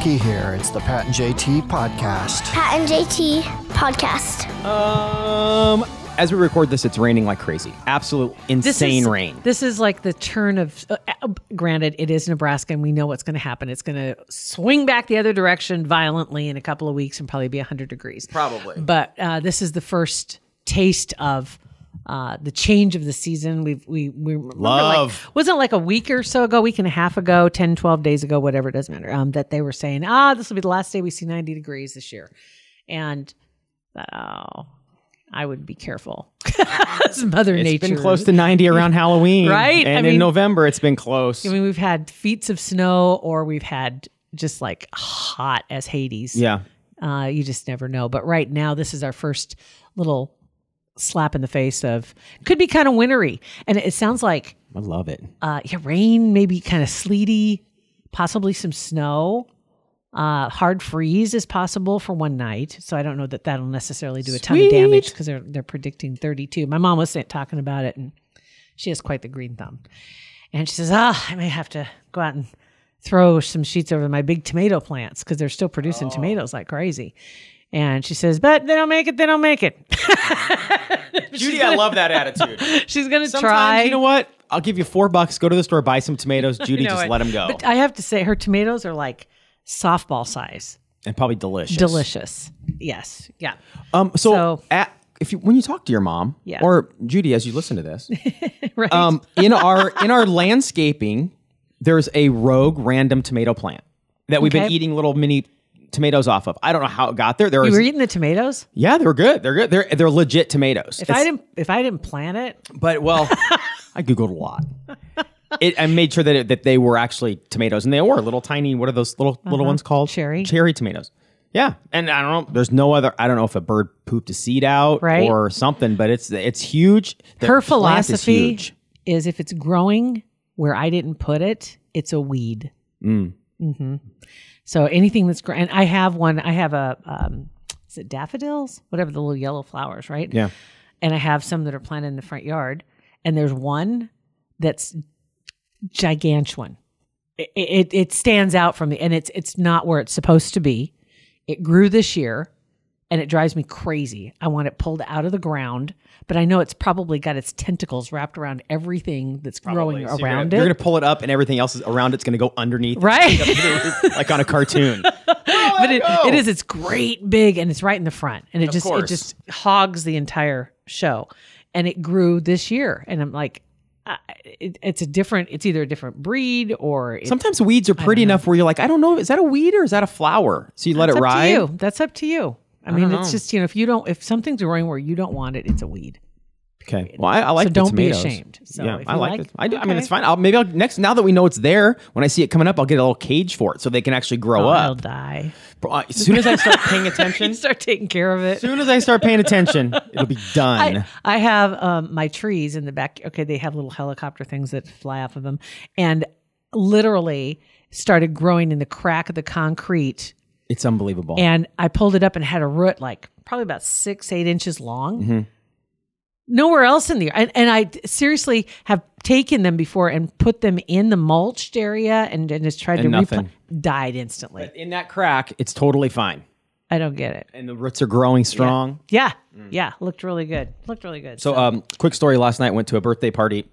Jackie here. It's the Pat and JT podcast. Pat and JT podcast. As we record this, it's raining like crazy. Absolute insane rain. This is like the turn of, granted, it is Nebraska and we know what's going to happen. It's going to swing back the other direction violently in a couple of weeks and probably be 100 degrees. Probably. But this is the first taste of the change of the season. We remember wasn't like a week or so ago, week and a half ago, 10, 12 days ago, whatever, it doesn't matter, that they were saying, this will be the last day we see 90 degrees this year. And I would be careful. It's Mother Nature. It's been close to 90 around Halloween. Right? And in November, it's been close. I mean, we've had feet of snow or we've had just like hot as Hades. Yeah. You just never know. But right now, this is our first little slap in the face of, could be kind of wintry. And it sounds like, I love it. Rain, maybe kind of sleety, possibly some snow. Hard freeze is possible for one night. So I don't know that that'll necessarily do a ton of damage because they're predicting 32. My mom was talking about it and she has quite the green thumb. And she says, I may have to go out and throw some sheets over my big tomato plants because they're still producing tomatoes like crazy. And she says, but they don't make it. Judy, I love that attitude. She's going to Sometimes, try. you know what? I'll give you $4. Go to the store, buy some tomatoes. Judy, just let them go. But I have to say, her tomatoes are like softball size. And probably delicious. Delicious. Yes. Yeah. When you talk to your mom, or Judy, as you listen to this, right. in our landscaping, there's a rogue random tomato plant that we've been eating little mini tomatoes off of. I don't know how it got there. You were eating the tomatoes? Yeah, they were good. They're good. They're legit tomatoes. If I didn't plant it, but I Googled a lot. I made sure that they were actually tomatoes, and they were little tiny. What are those little ones called? Cherry tomatoes. Yeah, and I don't know. There's no other. I don't know if a bird pooped a seed out or something, but it's huge. Her philosophy is if it's growing where I didn't put it, it's a weed. Mm-hmm. So anything that's growing, and I have one. I have is it daffodils? Whatever, the little yellow flowers, right? Yeah. And I have some that are planted in the front yard, and there's one that's gigantuan. It stands out from and it's not where it's supposed to be. It grew this year and it drives me crazy. I want it pulled out of the ground, but I know it's probably got its tentacles wrapped around everything that's growing around it. You're going to pull it up and everything else around it's going to go underneath. Right. Like on a cartoon. But it's great big and it's right in the front and it just hogs the entire show. And it grew this year and I'm like, it's either a different breed or sometimes weeds are pretty enough where you're like, I don't know, is that a weed or is that a flower? So you let it ride. That's up to you. I mean, it's just, if something's growing where you don't want it, it's a weed. Okay. Well, I like the don't tomatoes. be ashamed. So yeah, I like it. I do. Okay. I mean, it's fine. Now that we know it's there, when I see it coming up, I'll get a little cage for it so they can actually grow up. I'll die. As soon as I start paying attention, you start taking care of it. As soon as I start paying attention, it'll be done. I have my trees in the back. Okay, they have little helicopter things that fly off of them, and literally started growing in the crack of the concrete. It's unbelievable. And I pulled it up and had a root like probably about 6-8 inches long. Mm-hmm. Nowhere else in the and I seriously have taken them before and put them in the mulched area and just tried to died instantly. But in that crack, it's totally fine. I don't get it. And the roots are growing strong. Yeah. Looked really good. So, quick story. Last night, went to a birthday party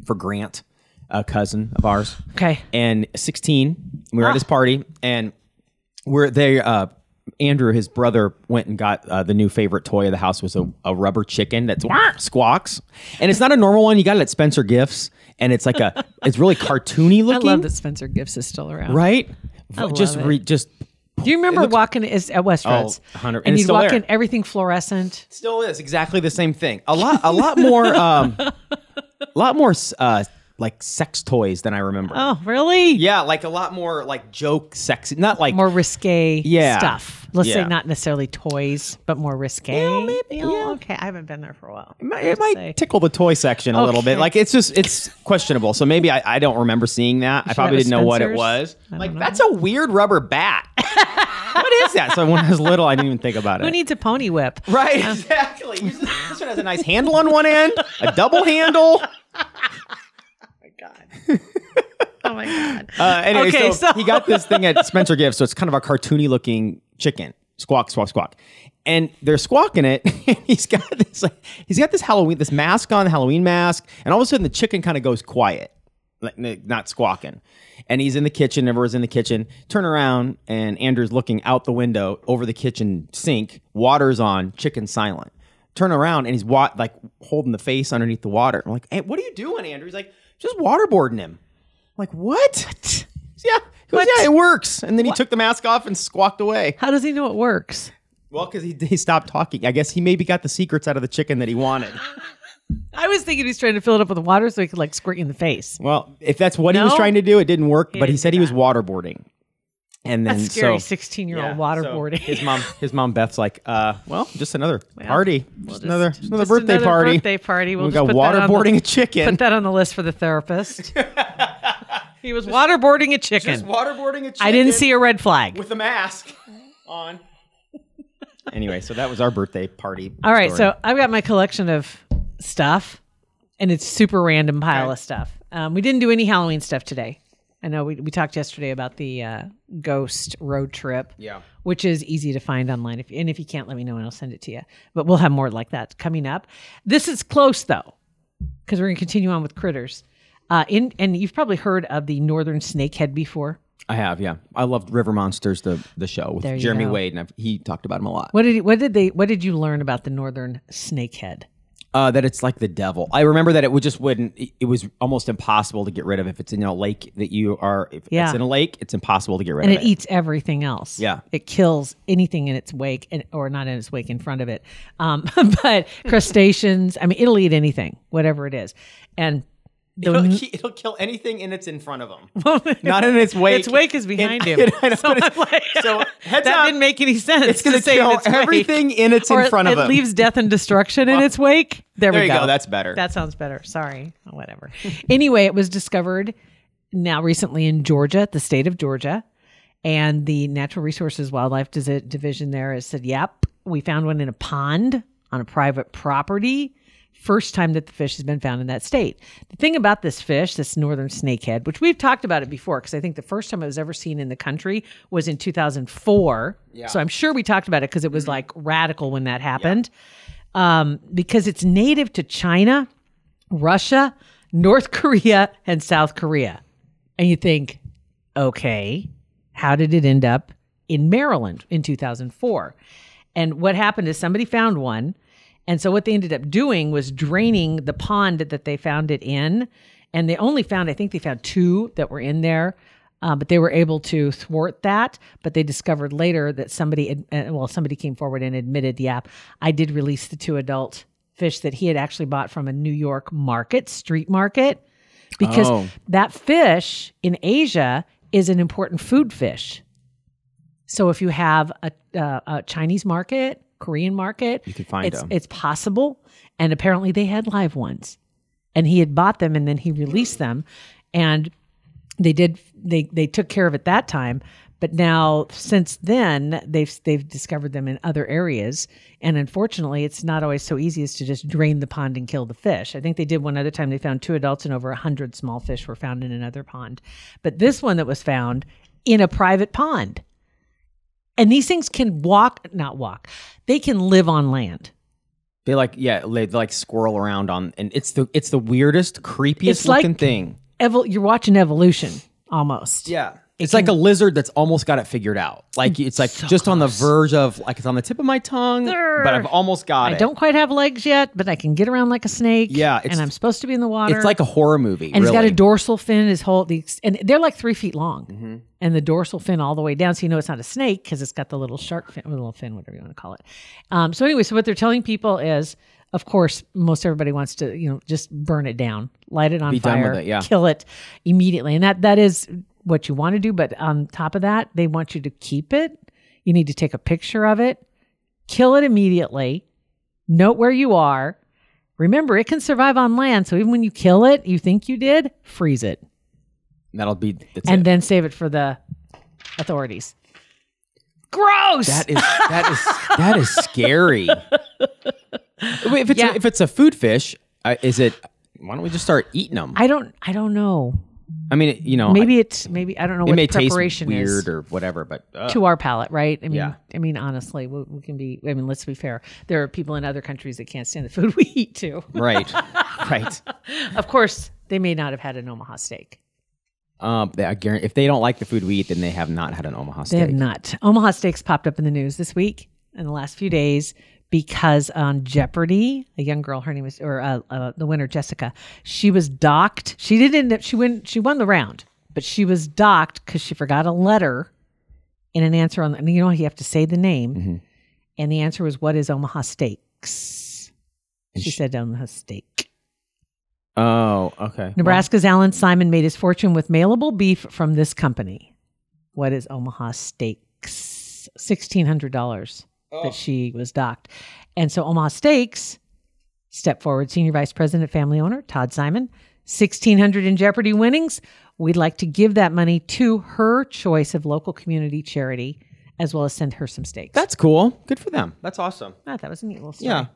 for Grant, a cousin of ours. Okay. And 16, we were at his party, and Andrew, his brother, went and got the new favorite toy of the house was a rubber chicken that squawks. And it's not a normal one. You got it at Spencer Gifts. And it's like it's really cartoony looking. I love that Spencer Gifts is still around. Right? I love it. Do you remember walking at Westroads? 100%. And you'd walk in, everything fluorescent. Still is exactly the same thing. A lot more like sex toys than I remember. Oh, really? Yeah, like a lot more like joke sexy, not like more risque stuff. Let's say Yeah. not necessarily toys, but more risque. Yeah, maybe. Yeah. Okay, I haven't been there for a while. It might tickle the toy section a little bit. Like it's questionable. So maybe I don't remember seeing that. I probably didn't know what it was. Like that's a weird rubber bat. What is that? So when I was little, I didn't even think about it. Who needs a pony whip? Right, exactly. This one has a nice handle on one end, a double handle. Oh my God. Anyway, Okay, so he got this thing at Spencer Gifts, so it's kind of a cartoony looking chicken. Squawk, squawk, squawk. And they're squawking it. And he's got this Halloween, this mask on, the Halloween mask, and all of a sudden the chicken kind of goes quiet, like not squawking. And he's in the kitchen. Everyone's in the kitchen. Turn around, and Andrew's looking out the window over the kitchen sink. Water's on. Chicken silent. Turn around, and he's holding the face underneath the water. I'm like, hey, what are you doing, Andrew? He's like, just waterboarding him. I'm like, what? Yeah. He goes, yeah, it works. And then he took the mask off and squawked away. How does he know it works? Well, because he stopped talking. I guess he maybe got the secrets out of the chicken that he wanted. I was thinking he's trying to fill it up with water so he could like squirt you in the face. Well, if that's what he was trying to do, it didn't work. But he said he was waterboarding. And then that's scary, 16-year-old waterboarding. So his mom Beth's like, just another party. Just another birthday party. Birthday party. We got waterboarding a chicken. Put that on the list for the therapist. He was waterboarding a chicken. Just waterboarding a chicken. I didn't see a red flag. With a mask on. Anyway, so that was our birthday party. All right, story. so I've got my collection of stuff, and it's super random pile of stuff. We didn't do any Halloween stuff today. I know we talked yesterday about the ghost road trip, which is easy to find online. If you can't, let me know and I'll send it to you. But we'll have more like that coming up. This is close, though, because we're going to continue on with critters. And you've probably heard of the northern snakehead before. I have, yeah. I loved River Monsters, the show with Jeremy Wade, and he talked about him a lot. What did you learn about the northern snakehead? That it's like the devil. I remember that it was almost impossible to get rid of if it's in a lake that it's in a lake, it's impossible to get rid of it. And it eats everything else. Yeah. It kills anything in its wake, or not in its wake, in front of it. But crustaceans, it'll eat anything, whatever it is. And it'll kill anything in in front of him. Not in its wake. Its wake is behind him. So heads that up, didn't make any sense. It's going to kill everything in in front of him. It leaves death and destruction in its wake. There we go. That's better. That sounds better. Sorry. Whatever. Anyway, it was discovered now recently in Georgia, the state of Georgia. And the Natural Resources Wildlife Division there has said, yep, we found one in a pond on a private property. First time that the fish has been found in that state. The thing about this fish, this northern snakehead, which we've talked about it before, because I think the first time it was ever seen in the country was in 2004. Yeah. So I'm sure we talked about it because it was like radical when that happened. Yeah. Because it's native to China, Russia, North Korea, and South Korea. And you think, okay, how did it end up in Maryland in 2004? And what happened is somebody found one. And so what they ended up doing was draining the pond that they found it in. And they only found, I think they found 2 that were in there, but they were able to thwart that. But they discovered later that somebody came forward and admitted, I did release the 2 adult fish that he had actually bought from a New York street market, because that fish in Asia is an important food fish. So if you have a Chinese market, Korean market, you can find them. It's possible. And apparently they had live ones, and he had bought them, and then he released them, and they took care of it that time. But now since then they've discovered them in other areas. And unfortunately it's not always so easy as to just drain the pond and kill the fish. I think they did one other time. They found 2 adults and over 100 small fish were found in another pond. But this one that was found in a private pond. And these things can they can live on land. They like squirrel around on, and it's the weirdest, creepiest looking thing. You're watching evolution almost. Yeah. It's like a lizard that's almost got it figured out. Like it's like so just close. On the verge of, like, it's on the tip of my tongue, but I've almost got it. I don't quite have legs yet, but I can get around like a snake. Yeah. And I'm supposed to be in the water. It's like a horror movie. And He's got a dorsal fin, and they're like 3 feet long. Mm-hmm. And the dorsal fin all the way down. So you know it's not a snake because it's got the little shark fin, or little fin, whatever you want to call it. So anyway, so what they're telling people is, of course, most everybody wants to, just burn it down, light it on fire, done with it, kill it immediately. And that is what you want to do. But on top of that, they want you to keep it. You need to take a picture of it, kill it immediately, note where you are. Remember, it can survive on land. So even when you kill it, you think you did, freeze it. Then save it for the authorities. Gross. That is scary. If it's a food fish, is it? Why don't we just start eating them? I don't know. I mean, maybe I don't know it what may the preparation taste weird is or whatever, but to our palate, right? Yeah. I mean, honestly, we can be. I mean, let's be fair. There are people in other countries that can't stand the food we eat too. right. Of course, they may not have had an Omaha steak. I guarantee if they don't like the food we eat, then they have not had an Omaha steak. They have not. Omaha Steaks popped up in the news this week in the last few days because on Jeopardy, a young girl, her name was, the winner, Jessica, she was docked. She didn't end up, she won the round, but she was docked because she forgot a letter in an answer on, you know, you have to say the name. Mm-hmm. And the answer was, what is Omaha Steaks? She said Omaha Steak. Oh, okay. Nebraska's Alan Simon made his fortune with mailable beef from this company. What is Omaha Steaks? $1,600 that she was docked. And so Omaha Steaks stepped forward, Senior Vice President, family owner, Todd Simon, $1,600 in Jeopardy winnings. We'd like to give that money to her choice of local community charity, as well as send her some steaks. That's cool. Good for them. That's awesome. That was a neat little story. Yeah.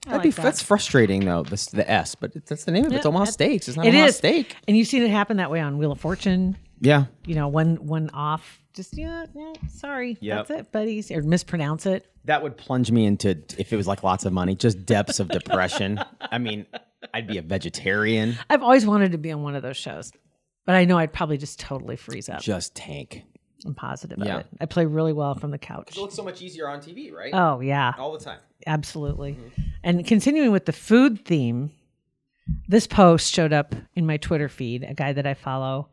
That's frustrating though. The S, but that's the name of it. It's Omaha Steaks. It's not Omaha Steak. And you've seen it happen that way on Wheel of Fortune. Yeah. You know, one off. Just sorry. Yep. That's it, buddies. Or mispronounce it. That would plunge me into, if it was like lots of money, just depths of depression. I mean, I'd be a vegetarian. I've always wanted to be on one of those shows, but I know I'd probably just totally freeze up. Just tank. I'm positive of it. I play really well from the couch. It looks so much easier on TV, right? Oh, yeah. All the time. Absolutely. Mm-hmm. And continuing with the food theme, this post showed up in my Twitter feed, a guy that I follow.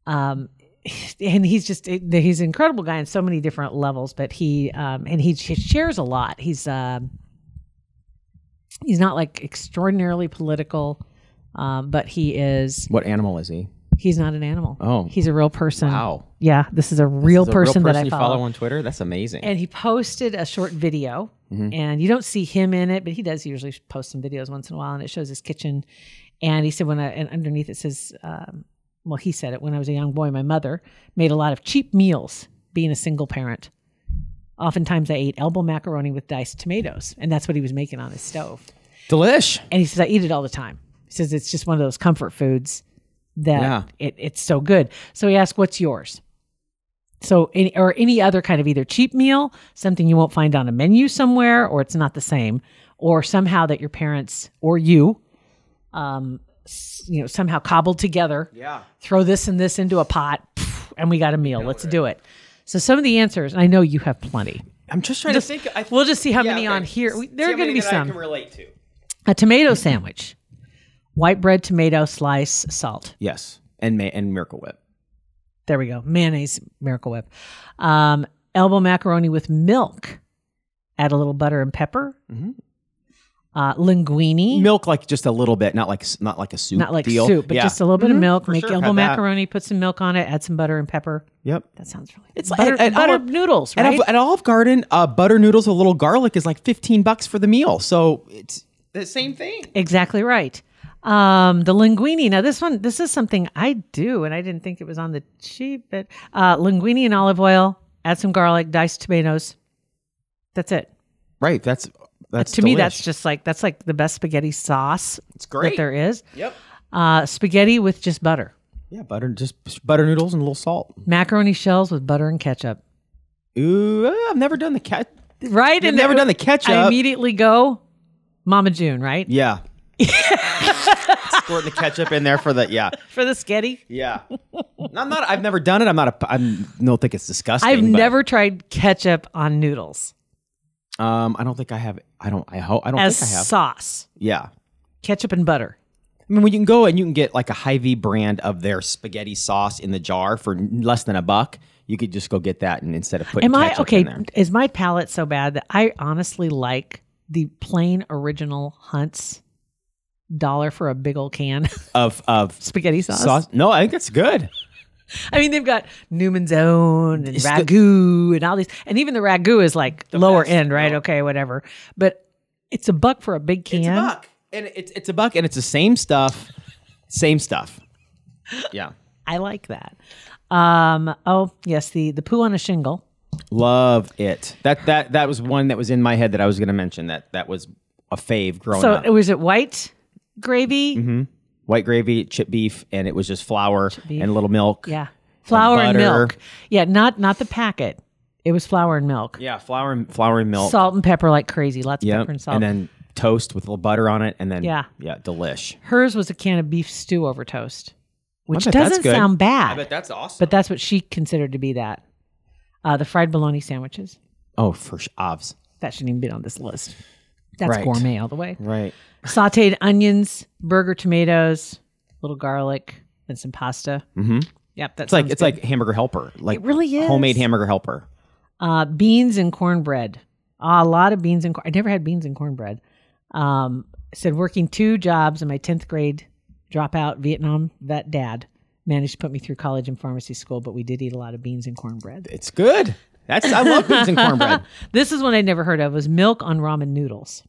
And he's an incredible guy on so many different levels, but he shares a lot. He's not like extraordinarily political, but he is. What animal is he? He's not an animal. Oh. He's a real person. Wow. Yeah, this is a real person that I you follow on Twitter? That's amazing. And he posted a short video, and you don't see him in it, but he does usually post some videos once in a while, and it shows his kitchen. And he said, and underneath it says, he said it, when I was a young boy, my mother made a lot of cheap meals being a single parent. Oftentimes I ate elbow macaroni with diced tomatoes, and that's what he was making on his stove. Delish. And he says, I eat it all the time. He says, it's just one of those comfort foods that it's so good. So he asked, what's yours? So any other kind of either cheap meal, something you won't find on a menu somewhere, or it's not the same, or somehow that your parents or you, somehow cobbled together. Yeah. Throw this and this into a pot, and we got a meal. Let's do it. So some of the answers, and I know you have plenty. I'm just trying to think. We'll just see how many on here. There are going to be some. I can relate to. A tomato sandwich. White bread, tomato, slice, salt. Yes. And Miracle Whip. There we go. Mayonnaise, Miracle Whip. Elbow macaroni with milk. Add a little butter and pepper. Mm-hmm. Linguine. Milk, like just a little bit, not like a soup. Not like deal. soup, but just a little bit of milk. For Make sure. elbow macaroni, put some milk on it, add some butter and pepper. Yep. That sounds really It's butter, like butter noodles, right? At Olive Garden, butter noodles with a little garlic is like $15 for the meal. So it's the same thing. Exactly right. The linguine. Now this is something I do, and I didn't think it was on the cheap, but linguine and olive oil, add some garlic, diced tomatoes. That's it. Right. That's to me, that's like the best spaghetti sauce. It's great that there is. Yep. Spaghetti with just butter. Yeah, just butter noodles and a little salt. Macaroni shells with butter and ketchup. Ooh, I've never done the ketchup. Right? I've never done the ketchup. I immediately go Mama June, right? Yeah. Squirting the ketchup in there for the for the sketty. Yeah. I've never done it. I don't think it's disgusting. I've never tried ketchup on noodles. I don't think I have. I don't think I have. As sauce. Yeah. Ketchup and butter. I mean, when you can go and you can get like a Hy-Vee brand of their spaghetti sauce in the jar for less than $1, you could just go get that, and instead of putting ketchup in there. Is my palate so bad that I honestly like the plain original Hunt's $1 for a big old can of spaghetti sauce? No, I think that's good. I mean, they've got Newman's Own and Ragu and all these, and even the Ragu is like lower end, right? Okay, whatever. But it's $1 for a big can. It's $1, and it's $1, and it's the same stuff. Same stuff. Yeah, I like that. Oh yes, the poo on a shingle. Love it. That was one that was in my head that I was going to mention. That was a fave growing up. So was it white gravy? Mm-hmm. white gravy, chip beef, and it was just flour and a little milk. Yeah. Flour and butter. milk. Yeah, not the packet. It was flour and milk. Yeah, flour and milk. Salt and pepper like crazy. Lots of pepper and salt. And then toast with a little butter on it, and then delish. Hers was a can of beef stew over toast, which I bet that's doesn't good. sound bad. I bet that's awesome. But that's what she considered to be that. The fried bologna sandwiches. Oh, for ovs. That shouldn't even be on this list. That's Right. gourmet all the way. Right. Sauteed onions, burger tomatoes, little garlic, and some pasta. Mm-hmm. Yep, It's like Hamburger Helper. Like it really is. Homemade Hamburger Helper. Beans and cornbread. A lot of beans and I never had beans and cornbread. Said working 2 jobs in my 10th grade dropout Vietnam vet dad managed to put me through college and pharmacy school, but we did eat a lot of beans and cornbread. It's good. I love beans and cornbread. This is one I'd never heard of, was milk on ramen noodles.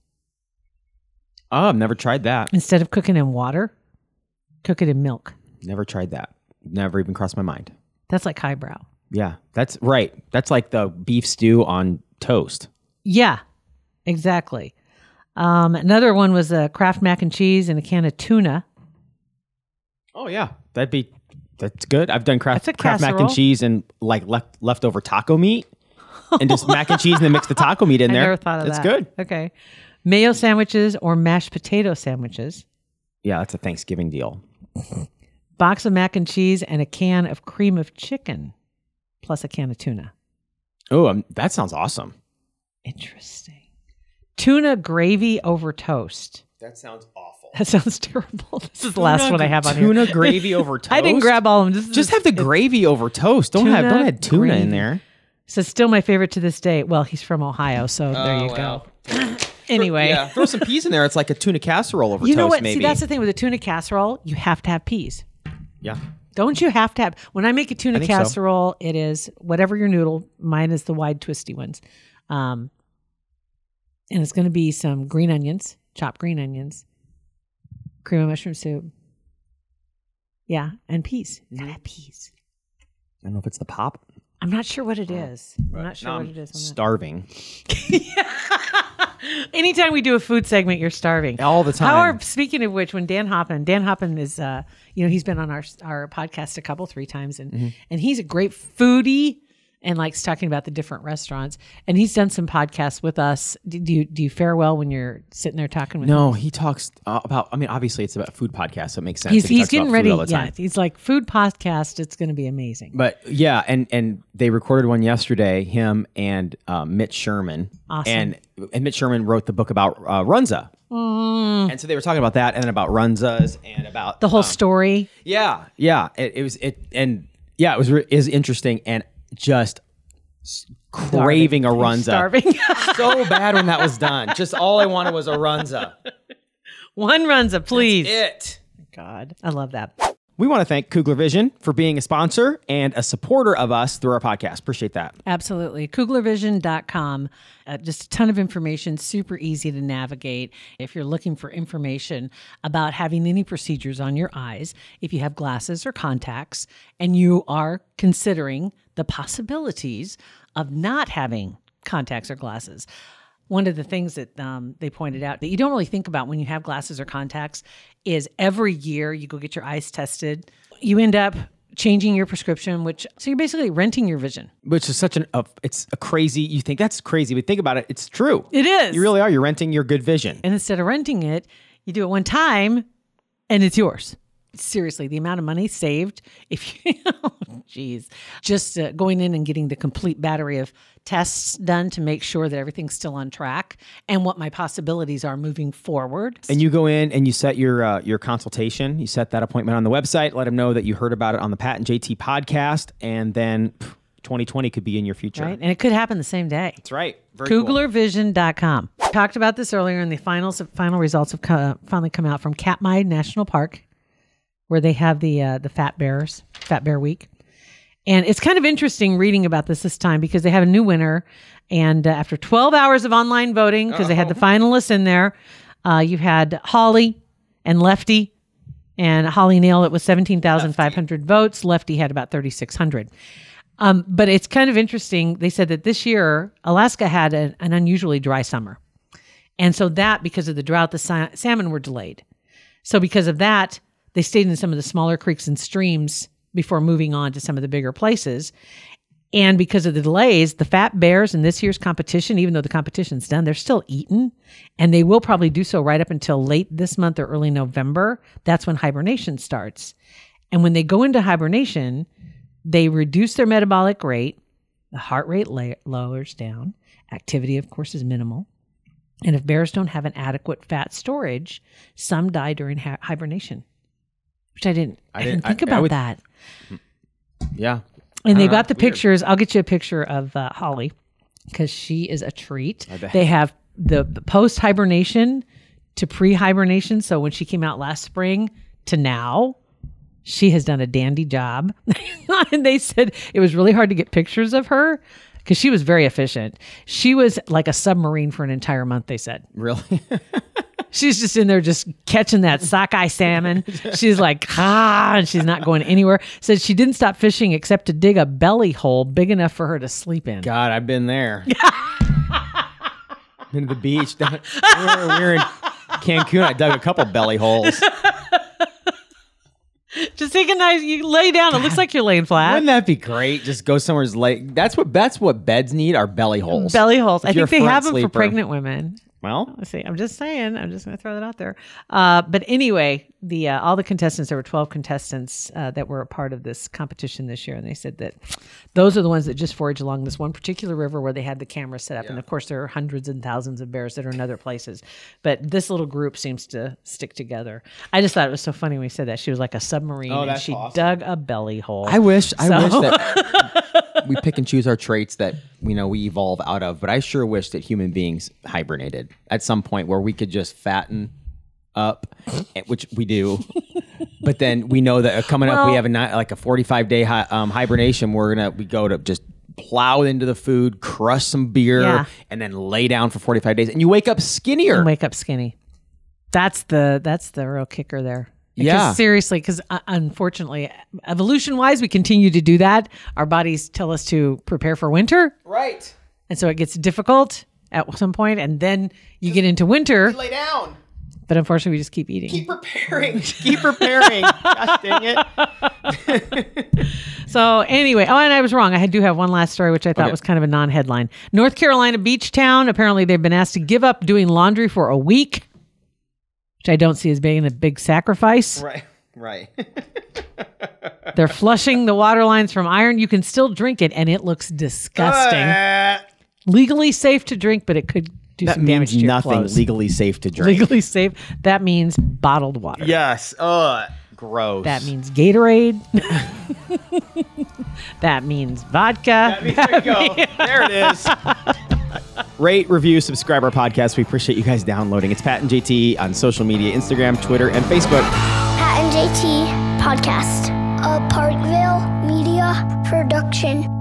Oh, I've never tried that. Instead of cooking in water, cook it in milk. Never tried that. Never even crossed my mind. That's like highbrow. Yeah, that's right. That's like the beef stew on toast. Yeah, exactly. Another one was a Kraft mac and cheese and a can of tuna. Oh yeah, that's good. I've done Kraft mac casserole. and cheese and like leftover taco meat, and just mac and cheese and then mix the taco meat in there. I never thought of that. It's good. Okay, mayo sandwiches or mashed potato sandwiches. Yeah, that's a Thanksgiving deal. Box of mac and cheese and a can of cream of chicken, plus a can of tuna. Oh, that sounds awesome. Interesting. Tuna gravy over toast. That sounds awful. That sounds terrible. This is the last one I have on here. Tuna gravy over toast. I didn't grab all of them. Just have the gravy over toast. Don't add tuna gravy. in there. So still my favorite to this day. Well, he's from Ohio, so there you go. Anyway. Throw some peas in there. It's like a tuna casserole over toast, You know what? maybe. See, that's the thing with a tuna casserole. You have to have peas. Yeah. Don't you have to have... When I make a tuna I think so. casserole, it is whatever your noodle. Mine is the wide, twisty ones. And it's going to be some green onions, chopped green onions, cream of mushroom soup. Yeah, and peas. Gotta have peas. I don't know if it's the pop. I'm not sure what it is. I'm not sure what it is. Starving. Anytime we do a food segment, you're starving. All the time. Speaking of which, when Dan Hoppen is, he's been on our podcast 3 times, and he's a great foodie and likes talking about the different restaurants. And he's done some podcasts with us. Do you fare well when you're sitting there talking with him? No, he talks about, obviously it's about food podcast, so it makes sense. He's talks getting about ready. food all the time. Yeah, he's like, food podcast, it's going to be amazing. But yeah, and they recorded one yesterday, him and Mitch Sherman. Awesome. And Mitch Sherman wrote the book about Runza. And so they were talking about that and then about Runzas and about The whole story. Yeah. It was interesting and just craving a Runza. Starving. So bad when that was done. Just all I wanted was a Runza. One Runza, please. That's it. God, I love that. We want to thank Kugler Vision for being a sponsor and a supporter of us through our podcast. Appreciate that. Absolutely. KuglerVision.com. Just a ton of information, super easy to navigate. If you're looking for information about having any procedures on your eyes, if you have glasses or contacts, and you are considering the possibilities of not having contacts or glasses. One of the things that they pointed out that you don't really think about when you have glasses or contacts is every year you go get your eyes tested. You end up changing your prescription, so you're basically renting your vision. Which is it's a crazy, you think that's crazy, but think about it, it's true. It is. You really are. You're renting your good vision. And instead of renting it, you do it one time and it's yours. Seriously, the amount of money saved if you, just going in and getting the complete battery of tests done to make sure that everything's still on track and what my possibilities are moving forward. And you go in and you set your consultation. You set that appointment on the website. Let them know that you heard about it on the Pat and JT podcast, and then 2020 could be in your future. Right, and it could happen the same day. That's right. Very cool. KuglerVision.com. Talked about this earlier, and the final results have finally come out from Katmai National Park, where they have the Fat Bear Week. And it's kind of interesting reading about this time because they have a new winner. And after 12 hours of online voting, because they had the finalists in there, you've had Holly and Lefty. And Holly nailed it with 17,500 votes. Lefty had about 3,600. But it's kind of interesting. They said that this year, Alaska had an unusually dry summer. And so because of the drought, the salmon were delayed. So because of that, They stayed in some of the smaller creeks and streams before moving on to some of the bigger places. And because of the delays, the fat bears in this year's competition, even though the competition's done, they're still eaten. And they will probably do so right up until late this month or early November. That's when hibernation starts. And when they go into hibernation, they reduce their metabolic rate. The heart rate lowers down. Activity, of course, is minimal. And if bears don't have an adequate fat storage, some die during hibernation. Which I didn't think about that. Yeah. And they got the pictures. I'll get you a picture of Holly because she is a treat. They have the post-hibernation to pre-hibernation. So when she came out last spring to now, she has done a dandy job. And they said it was really hard to get pictures of her because she was very efficient. She was like a submarine for an entire month, they said. Really? She's just in there just catching that sockeye salmon. She's like, and she's not going anywhere. Said she didn't stop fishing except to dig a belly hole big enough for her to sleep in. God, I've been there. Been to the beach. We were in Cancun. I dug a couple belly holes. Just take a nice, you lay down. It looks like you're laying flat. Wouldn't that be great? Just go somewhere late. That's what beds need are belly holes. Belly holes. I think they have them sleeper. for pregnant women. Well, let's see. I'm just saying. I'm just going to throw that out there. But anyway, all the contestants, there were 12 contestants that were a part of this competition this year. And they said that those are the ones that just forage along this one particular river where they had the camera set up. Yeah. And of course, there are hundreds and thousands of bears that are in other places. But this little group seems to stick together. I just thought it was so funny when we said that. She was like a submarine and she dug a belly hole. I wish that we pick and choose our traits that we evolve out of, but I sure wish that human beings hibernated at some point where we could just fatten up, which we do. But then we know that coming up, we have a 45-day hibernation. We go to just plow into the food, crush some beer, and then lay down for 45 days, and you wake up skinnier. You wake up skinny. That's the real kicker there. Because seriously, because unfortunately, evolution-wise, we continue to do that. Our bodies tell us to prepare for winter. Right. And so it gets difficult at some point, and then you get into winter. You lay down. But unfortunately, we just keep eating. Keep preparing. Keep preparing. Gosh dang it. So anyway, and I was wrong. I do have one last story, which I thought was kind of a non-headline. North Carolina beach town. Apparently, they've been asked to give up doing laundry for a week, which I don't see as being a big sacrifice. Right. They're flushing the water lines from iron. You can still drink it, and it looks disgusting. Legally safe to drink, but it could do some damage to your nothing clothes. Legally safe to drink. Legally safe. That means bottled water. Yes. Gross. That means Gatorade. That means vodka. There you go. There it is. Rate, review, subscribe our podcast. We appreciate you guys downloading. It's Pat and JT on social media, Instagram, Twitter, and Facebook. Pat and JT Podcast, a Parkville Media Production.